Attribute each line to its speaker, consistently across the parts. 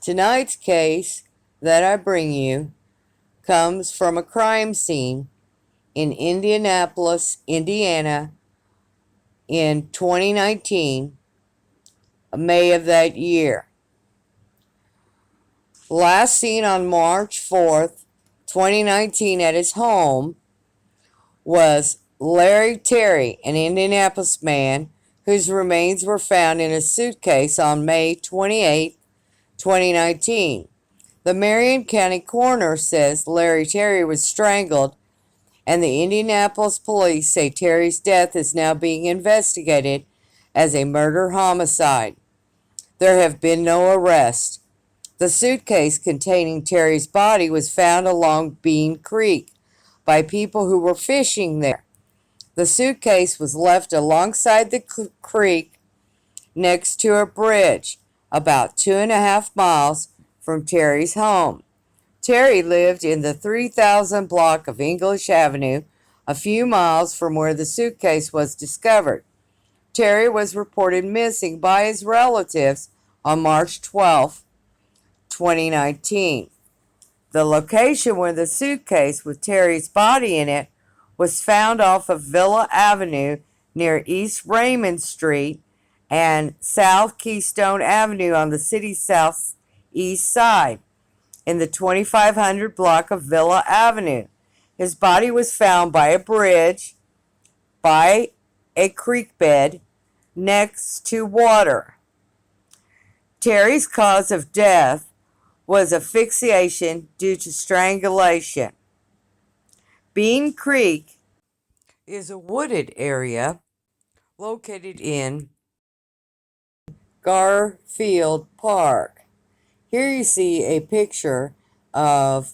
Speaker 1: Tonight's case that I bring you comes from a crime scene in Indianapolis, Indiana in 2019, May of that year. Last seen on March 4th, 2019 at his home was Larry Terry, an Indianapolis man whose remains were found in a suitcase on May 28, 2019. The Marion County coroner says Larry Terry was strangled, and the Indianapolis police say Terry's death is now being investigated as a murder-homicide. There have been no arrests. The suitcase containing Terry's body was found along Bean Creek by people who were fishing there. The suitcase was left alongside the creek next to a bridge about 2.5 miles from Terry's home. Terry lived in the 3000 block of English Avenue, a few miles from where the suitcase was discovered. Terry was reported missing by his relatives on March 12, 2019. The location where the suitcase with Terry's body in it was found off of Villa Avenue near East Raymond Street and South Keystone Avenue on the city's southeast side in the 2500 block of Villa Avenue. His body was found by a bridge, by a creek bed, next to water. Terry's cause of death was asphyxiation due to strangulation. Bean Creek is a wooded area located in Garfield Park. Here you see a picture of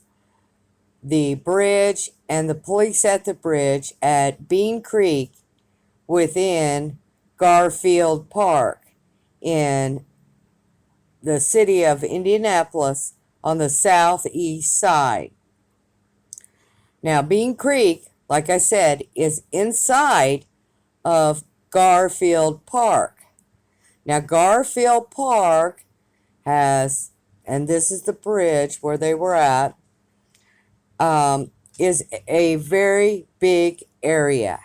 Speaker 1: the bridge and the police at the bridge at Bean Creek within Garfield Park in the city of Indianapolis on the southeast side. Now, Bean Creek, like I said, is inside of Garfield Park. Now, Garfield Park has, and this is the bridge where they were at, is a very big area.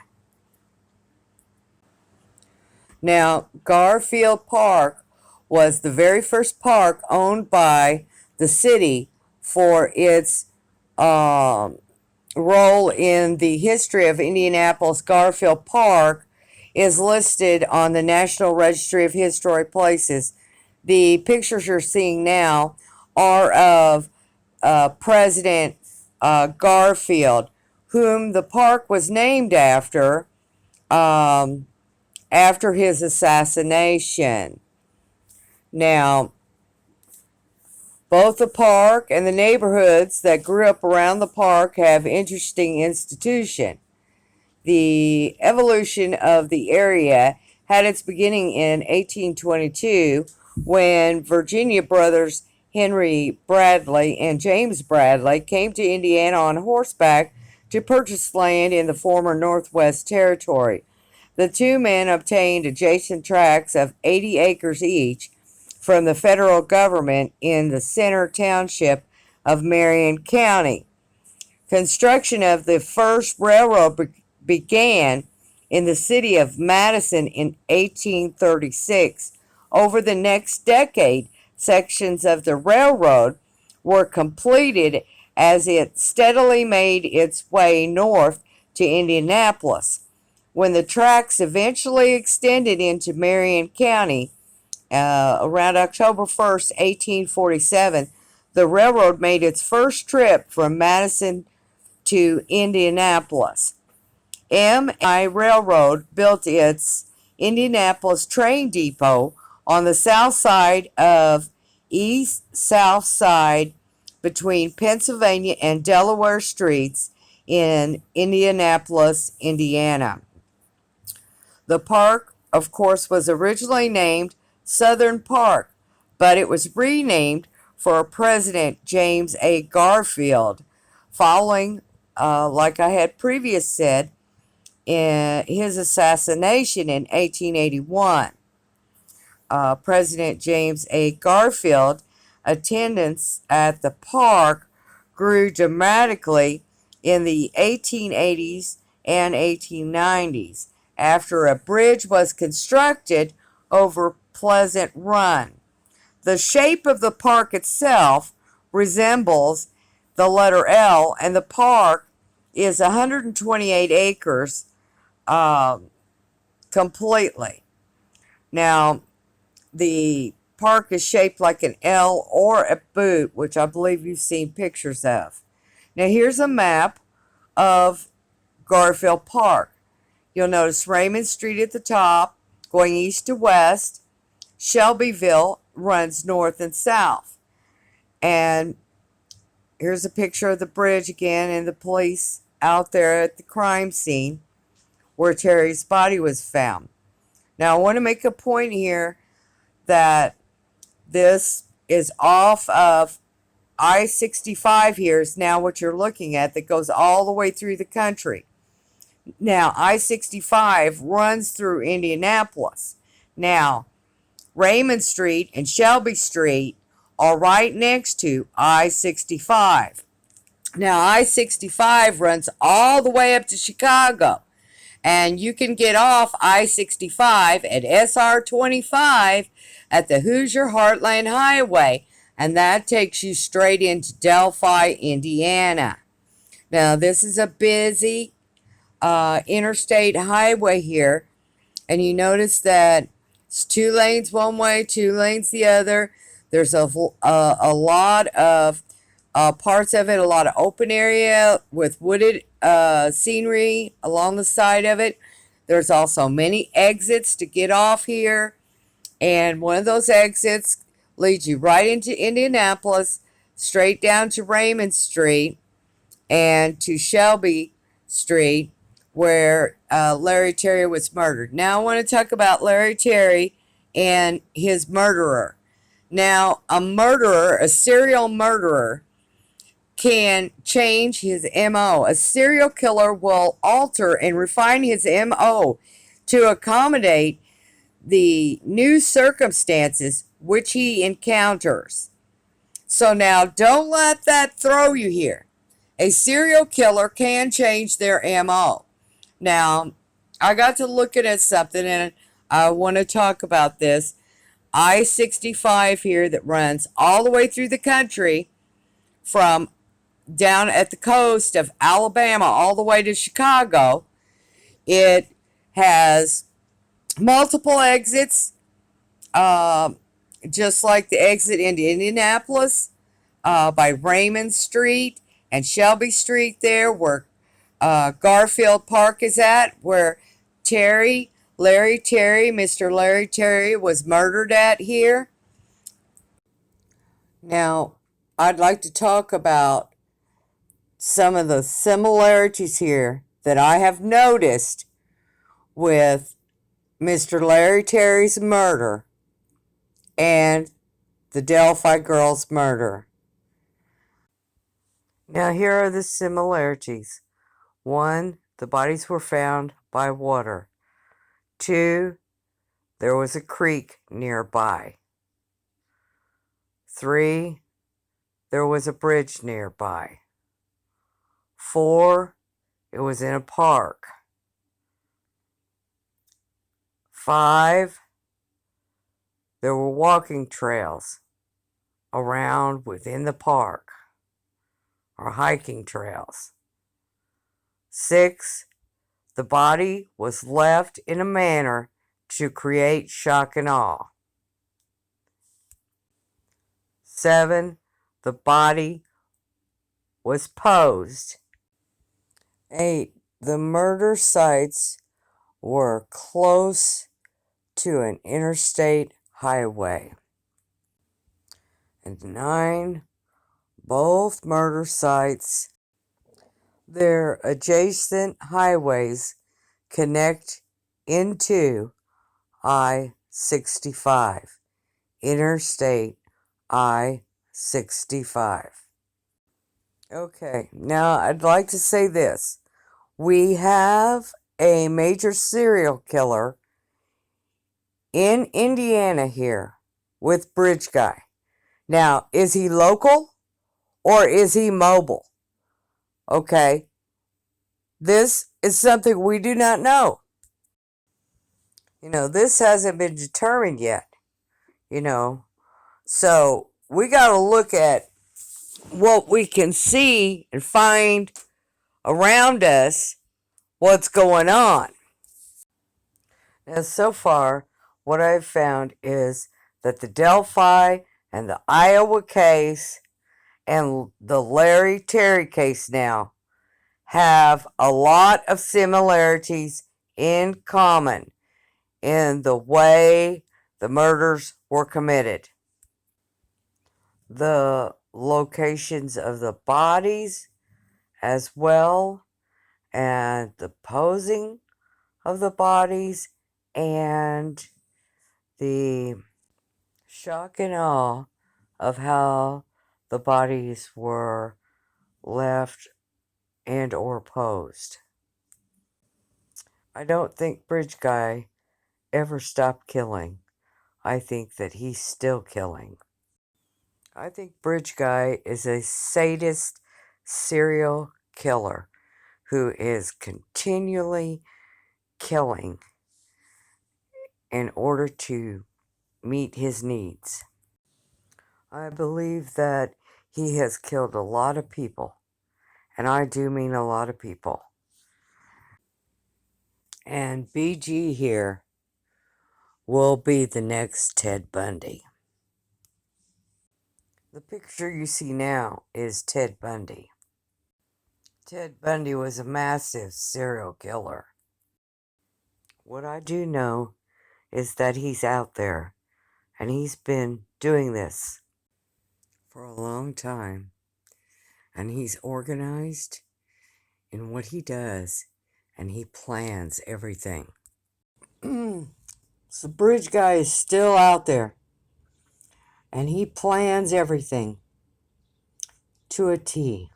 Speaker 1: Now, Garfield Park was the very first park owned by the city for its role in the history of Indianapolis. Garfield Park is listed on the National Registry of Historic Places. The pictures you're seeing now are of President Garfield, whom the park was named after his assassination. Now, both the park and the neighborhoods that grew up around the park have interesting institutions. The evolution of the area had its beginning in 1822 when Virginia brothers Henry Bradley and James Bradley came to Indiana on horseback to purchase land in the former Northwest Territory. The two men obtained adjacent tracts of 80 acres each from the federal government in the Center Township of Marion County. Construction of the first railroad began in the city of Madison in 1836. Over the next decade, sections of the railroad were completed as it steadily made its way north to Indianapolis. When the tracks eventually extended into Marion County, around October 1st, 1847, the railroad made its first trip from Madison to Indianapolis. M&I Railroad built its Indianapolis train depot on the south side of East-South Side between Pennsylvania and Delaware Streets in Indianapolis, Indiana. The park, of course, was originally named Southern Park, but it was renamed for President James A. Garfield following, like I had previously said, his assassination in 1881. President James A. Garfield attendance at the park grew dramatically in the 1880s and 1890s after a bridge was constructed over Pleasant Run. The shape of the park itself resembles the letter L, and the park is 128 acres completely. Now, the park is shaped like an L or a boot, which I believe you've seen pictures of. Now, here's a map of Garfield Park. You'll notice Raymond Street at the top, going east to west. Shelbyville runs north and south. And here's a picture of the bridge again and the police out there at the crime scene where Terry's body was found. Now, I want to make a point here that this is off of I-65 here is now what you're looking at that goes all the way through the country. Now, I-65 runs through Indianapolis. Now, Raymond Street and Shelby Street are right next to I-65. Now, I-65 runs all the way up to Chicago. And you can get off I-65 at SR-25 at the Hoosier Heartland Highway, and that takes you straight into Delphi, Indiana. Now, this is a busy interstate highway here, and you notice that it's 2 lanes one way, 2 lanes the other. There's a lot of parts of it, a lot of open area with wooded scenery along the side of it. There's also many exits to get off here, and one of those exits leads you right into Indianapolis, straight down to Raymond Street and to Shelby Street, where Larry Terry was murdered. Now I want to talk about Larry Terry and his murderer. Now, a murderer, a serial murderer, can change his MO. A serial killer will alter and refine his MO to accommodate the new circumstances which he encounters. So now, don't let that throw you here. A serial killer can change their MO. Now, I got to looking at something and I want to talk about this. I-65 here that runs all the way through the country from down at the coast of Alabama all the way to Chicago. It has multiple exits, just like the exit into Indianapolis by Raymond Street and Shelby Street there where Garfield Park is at, where Mr. Larry Terry was murdered at here. Now, I'd like to talk about some of the similarities here that I have noticed with Mr. Larry Terry's murder and the Delphi girl's murder. Now, here are the similarities. 1, the bodies were found by water. 2, there was a creek nearby. 3, there was a bridge nearby. 4, it was in a park. 5, there were walking trails around within the park, or hiking trails. 6, the body was left in a manner to create shock and awe. 7, the body was posed. 8, the murder sites were close to an interstate highway. And 9, both murder sites, their adjacent highways connect into I-65, Interstate I-65. Okay, now I'd like to say this. We have a major serial killer in Indiana here with Bridge Guy. Now, is he local or is he mobile? Okay, this is something we do not know. This hasn't been determined yet, So we got to look at what we can see and find around us what's going on. Now, so far, what I've found is that the Delphi and the Iowa case and the Larry Terry case now have a lot of similarities in common in the way the murders were committed. The locations of the bodies as well, and the posing of the bodies, and the shock and awe of how the bodies were left and or posed. I don't think Bridge Guy ever stopped killing. I think that he's still killing. I think Bridge Guy is a sadist serial killer who is continually killing in order to meet his needs. I believe that he has killed a lot of people, and I do mean a lot of people. And BG here will be the next Ted Bundy. The picture you see now is Ted Bundy. Ted Bundy was a massive serial killer. What I do know is that he's out there, and he's been doing this for a long time, and he's organized in what he does, and he plans everything. So Bridge Guy is still out there, and he plans everything to a T.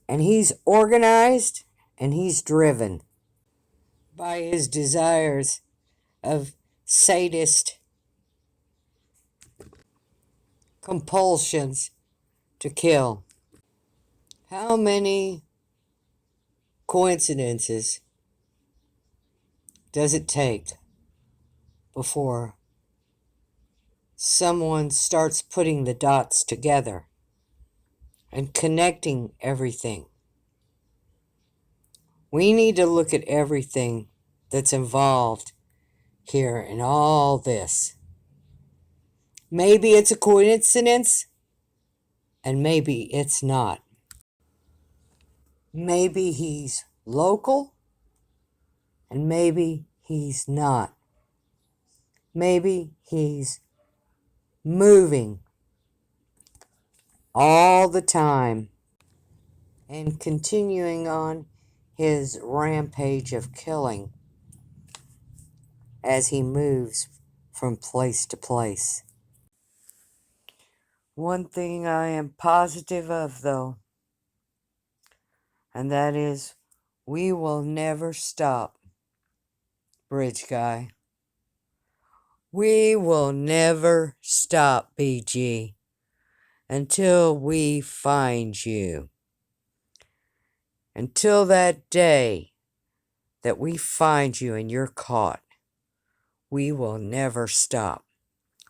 Speaker 1: And he's organized, and he's driven by his desires of sadist compulsions to kill. How many coincidences does it take before someone starts putting the dots together and connecting everything? We need to look at everything that's involved here in all this. Maybe it's a coincidence, and maybe it's not. Maybe he's local, and maybe he's not. Maybe he's moving all the time and continuing on his rampage of killing as he moves from place to place. One thing I am positive of, though, and that is we will never stop, Bridge Guy. We will never stop, BG, until we find you. Until that day that we find you and you're caught, we will never stop.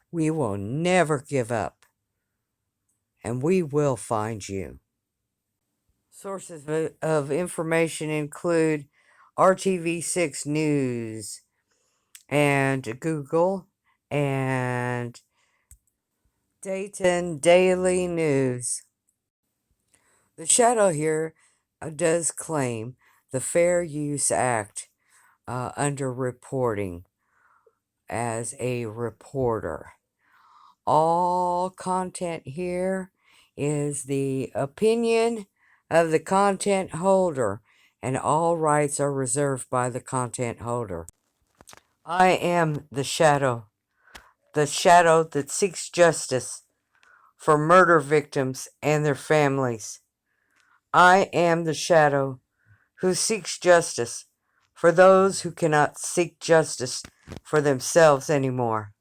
Speaker 1: We will never give up. And we will find you. Sources of information include RTV6 News and Google and Dayton Daily News. The shadow here does claim the Fair Use Act under reporting as a reporter. All content here is the opinion of the content holder, and all rights are reserved by the content holder. I am the shadow that seeks justice for murder victims and their families. I am the shadow who seeks justice for those who cannot seek justice for themselves anymore.